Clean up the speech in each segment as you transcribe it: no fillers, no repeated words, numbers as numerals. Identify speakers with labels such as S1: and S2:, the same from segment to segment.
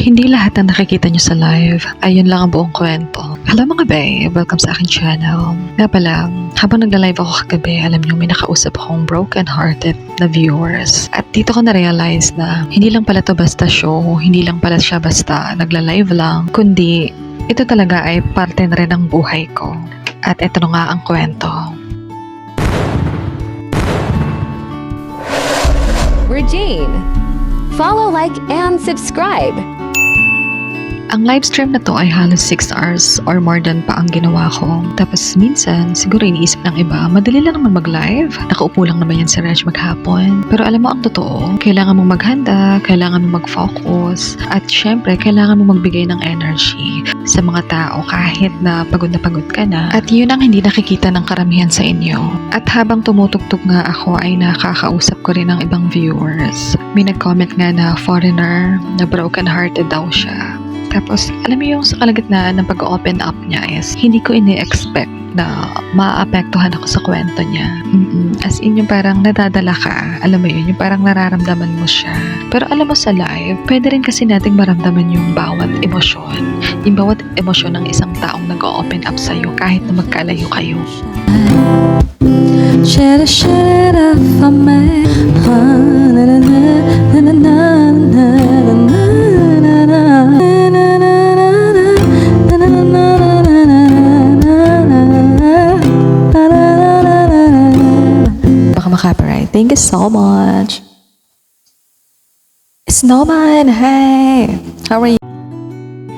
S1: Hindi lahat ng nakikita nyo sa live ay yun lang ang buong kwento. Hello mga babe, welcome sa aking channel. Nga pala, habang nagla-live ako kagabi, alam nyo may nakausap akong broken-hearted na viewers. At dito ko na-realize na hindi lang pala to basta show, hindi lang pala siya basta nagla-live lang, kundi ito talaga ay parte na rin ng buhay ko. At ito na nga ang kwento.
S2: We're Jane. Follow, like, and subscribe.
S1: Ang live stream na to ay halos 6 hours or more than pa ang ginawa ko. Tapos minsan, siguro iniisip ng iba, madali lang naman mag-live. Nakaupo lang naman yan si Reg maghapon. Pero alam mo ang totoo, kailangan mong maghanda, kailangan mong mag-focus, at syempre, kailangan mong magbigay ng energy sa mga tao kahit na pagod ka na. At yun ang hindi nakikita ng karamihan sa inyo. At habang tumutugtog nga ako ay nakakausap ko rin ng ibang viewers. May nag-comment nga na foreigner, na broken-hearted daw siya. Tapos, alam mo yung sa kalagitnaan ng pag-open up niya is, hindi ko ini-expect na maapektuhan ako sa kwento niya. As in, yung parang nadadala ka. Alam mo yun, yung parang nararamdaman mo siya. Pero alam mo sa live, pwede rin kasi nating maramdaman yung bawat emosyon. Yung bawat emosyon ng isang taong nag-open up sa'yo kahit na magkalayo kayo. Copyright. Thank you so much. Snowman, hey! How are you?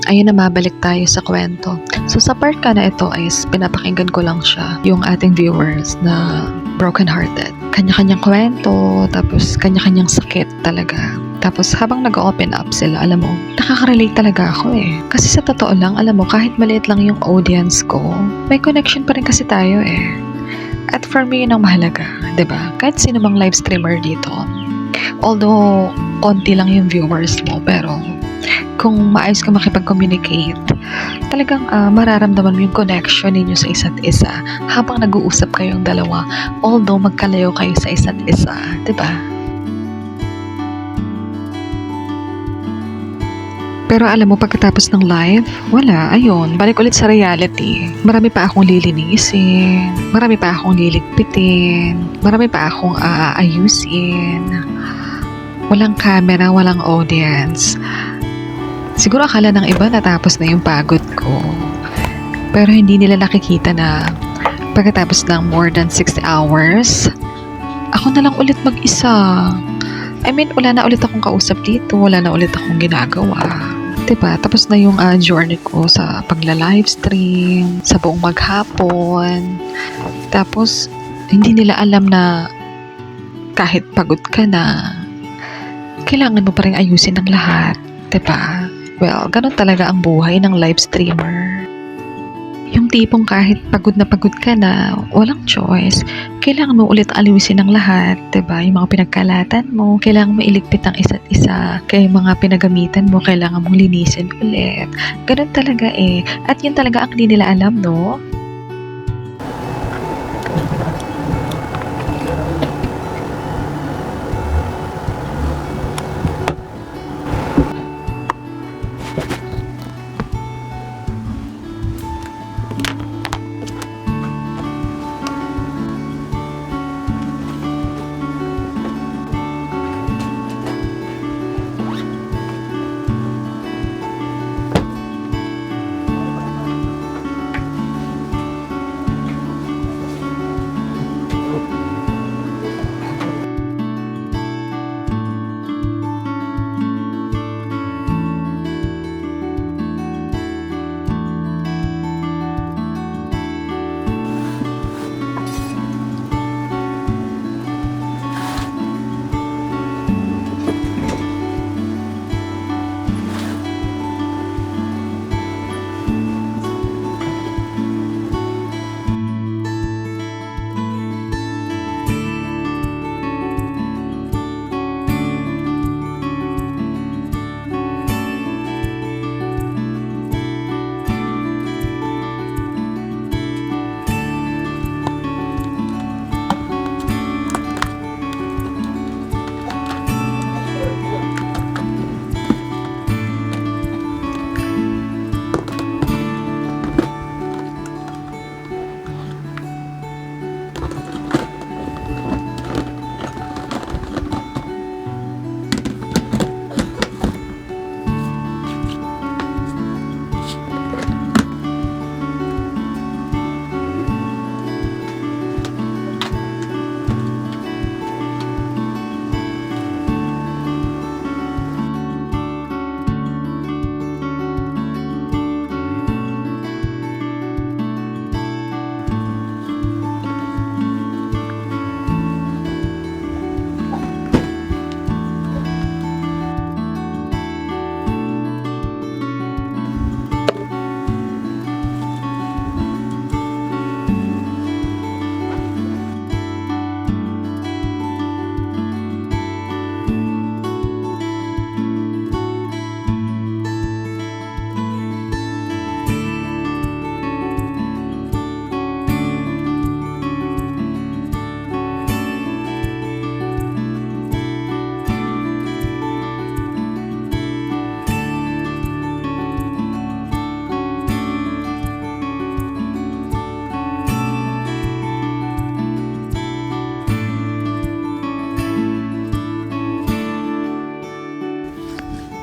S1: Ayun na, mabalik tayo sa kwento. So sa part ka na ito is pinapakinggan ko lang siya, yung ating viewers na broken-hearted. Kanya-kanyang kwento, tapos kanya-kanyang sakit talaga. Tapos habang nag-open up sila, alam mo, nakaka-relate talaga ako eh. Kasi sa totoo lang, alam mo, kahit maliit lang yung audience ko, may connection pa rin kasi tayo eh. At for me, yun ang mahalaga, diba? Kahit sino mang live streamer dito. Although, konti lang yung viewers mo, pero kung maayos ka makipag-communicate, talagang mararamdaman mo yung connection ninyo sa isa't isa habang nag-uusap kayong dalawa, although magkalayo kayo sa isa't isa, diba? Pero alam mo, pagkatapos ng live, wala, ayun, balik ulit sa reality. Marami pa akong lilinisin, marami pa akong liligpitin, marami pa akong aayusin. Walang camera, walang audience. Siguro akala ng iba natapos na yung pagod ko. Pero hindi nila nakikita na pagkatapos ng more than 60 hours, ako na lang ulit mag-isa. I mean, wala na ulit akong kausap dito, wala na ulit akong ginagawa. Diba? Tapos na yung journey ko sa pagla-livestream, sa buong maghapon. Tapos, hindi nila alam na kahit pagod ka na, kailangan mo pa rin ayusin ang lahat. Diba? Well, ganun talaga ang buhay ng live streamer. Yung tipong kahit pagod ka na, walang choice, kailangan mo ulit aliwisin ang lahat, diba? Yung mga pinagkalatan mo, kailangan mo iligpit ang isa't isa, kaya yung mga pinagamitan mo, kailangan mong linisin ulit. Ganun talaga eh. At yun talaga ang hindi nila alam, no?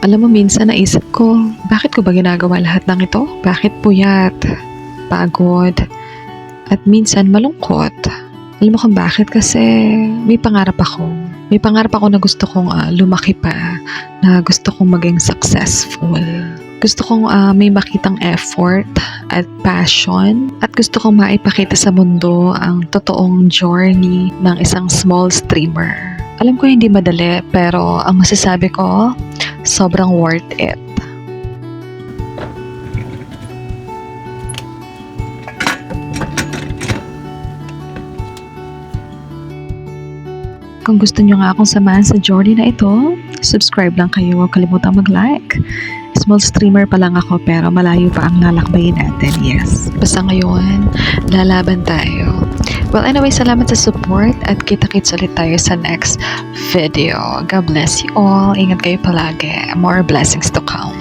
S1: Alam mo, minsan naisip ko, bakit ko ba ginagawa lahat ng ito? Bakit puyat, pagod, at minsan malungkot? Alam mo kung bakit? Kasi may pangarap ako. May pangarap ako na gusto kong lumaki pa, na gusto kong maging successful. Gusto kong may makitang effort at passion, at gusto kong maipakita sa mundo ang totoong journey ng isang small streamer. Alam ko hindi madali, pero ang masasabi ko, sobrang worth it. Kung gusto nyo nga akong samahan sa journey na ito, subscribe lang kayo, huwag kalimutang mag-like. Small streamer pa lang ako pero malayo pa ang lalakbayin natin, yes. Basta ngayon, lalaban tayo. Well, anyway, salamat sa support at kita-kits ulit tayo sa next video. God bless you all. Ingat kayo palagi. More blessings to come.